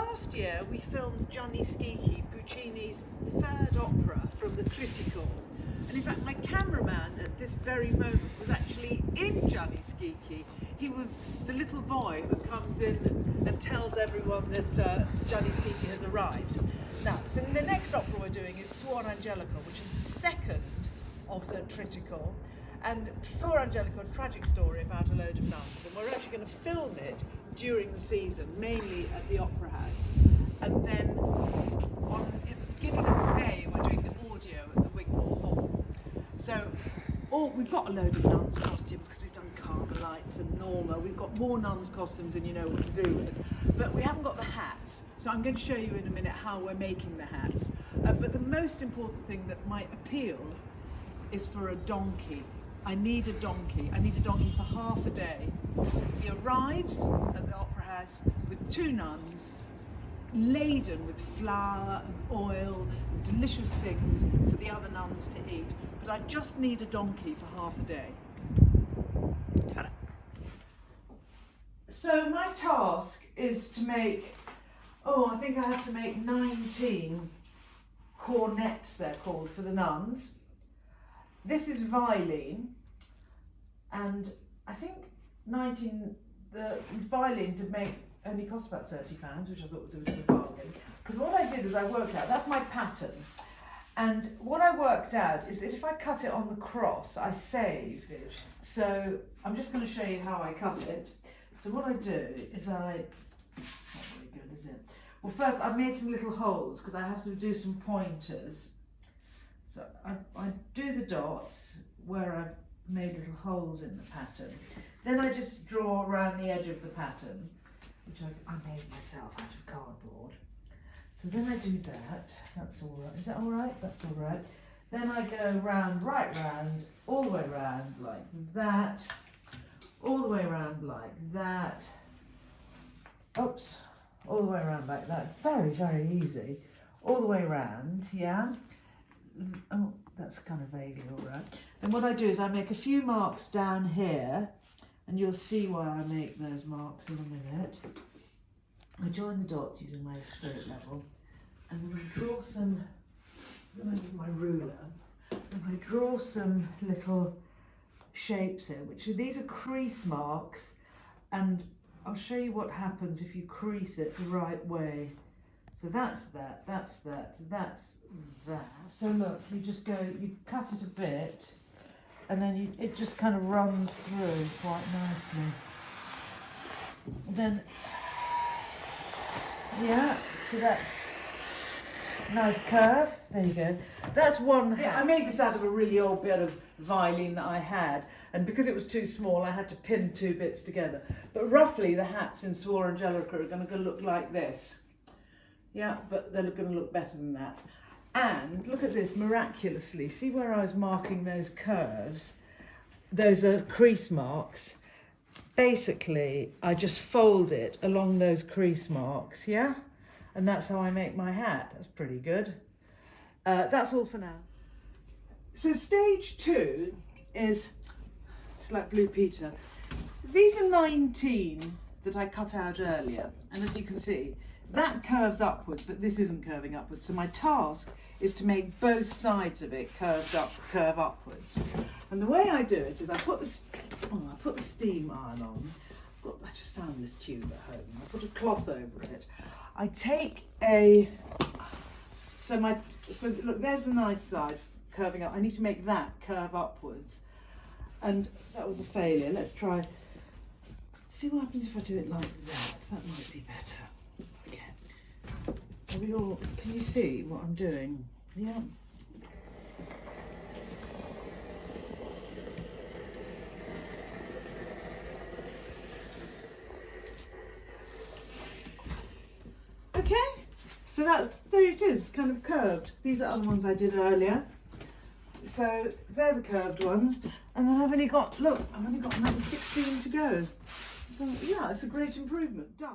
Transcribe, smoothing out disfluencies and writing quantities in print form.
last year we filmed Gianni Schicchi, Puccini's third opera from the Trittico. And in fact, my cameraman at this very moment was actually in Gianni Schicchi. He was the little boy who comes in and tells everyone that Gianni Schicchi has arrived. Now, so the next opera we're doing is Suor Angelico, which is the second of the Trittico. And Suor Angelico, a tragic story about a load of nuns. And we're actually going to film it during the season, mainly at the Opera House. And then at the beginning of May, we're doing the audio at the Wigmore Hall. So we've got a load of nuns' costumes because we've done Carmelites and Norma. We've got more nuns' costumes than you know what to do with. But we haven't got the hats. So I'm going to show you in a minute how we're making the hats. But the most important thing that might appeal is for a donkey. I need a donkey. I need a donkey for half a day. He arrives at the Opera House with two nuns, laden with flour and oil and delicious things for the other nuns to eat. But I just need a donkey for half a day. Got it. So my task is to make, I think I have to make 19 cornettes, they're called, for the nuns. This is Violin, and I think the violin to make only cost about £30, which I thought was a bit of a bargain. Because what I did is I worked out, that's my pattern, and what I worked out is that if I cut it on the cross, I save. So I'm just going to show you how I cut it. So what I do is not very good, is it? Well, first I've made some little holes because I have to do some pointers. So I do the dots where I've made little holes in the pattern. Then I just draw around the edge of the pattern, which I made myself out of cardboard. So then I do that. That's all right. Is that all right? That's all right. Then I go round, right round, all the way round like that, all the way around like that. Oops, all the way around like that. Very, very easy. All the way around, yeah. Oh, that's kind of vaguely all right. And what I do is I make a few marks down here, and you'll see why I make those marks in a minute. I join the dots using my spirit level, and then I draw some, with my ruler, and I draw some little shapes here, these are crease marks, and I'll show you what happens if you crease it the right way. So that's that, that's that, that's that. So look, you just go, you cut it a bit, and then it just kind of runs through quite nicely. Then, yeah, so that's a nice curve. There you go. That's one hat. I made this out of a really old bit of violin that I had, and because it was too small, I had to pin two bits together. But roughly, the hats in Suor Angelico are going to look like this. Yeah, but they're going to look better than that. And look at this, miraculously. See where I was marking those curves? Those are crease marks. Basically, I just fold it along those crease marks, yeah? And that's how I make my hat. That's pretty good. That's all for now. So stage 2 is, it's like Blue Peter. These are 19 that I cut out earlier. And as you can see, that curves upwards, but this isn't curving upwards. So my task is to make both sides of it curve upwards. And the way I do it is I put the steam iron on. I just found this tube at home. I put a cloth over it. I take so look, there's the nice side curving up. I need to make that curve upwards. And that was a failure. Let's try. See what happens if I do it like that. That might be better. Can you see what I'm doing? Yeah. Okay, so there it is, kind of curved. These are other ones I did earlier. So they're the curved ones, and then I've only got another 16 to go. So yeah, it's a great improvement. Done.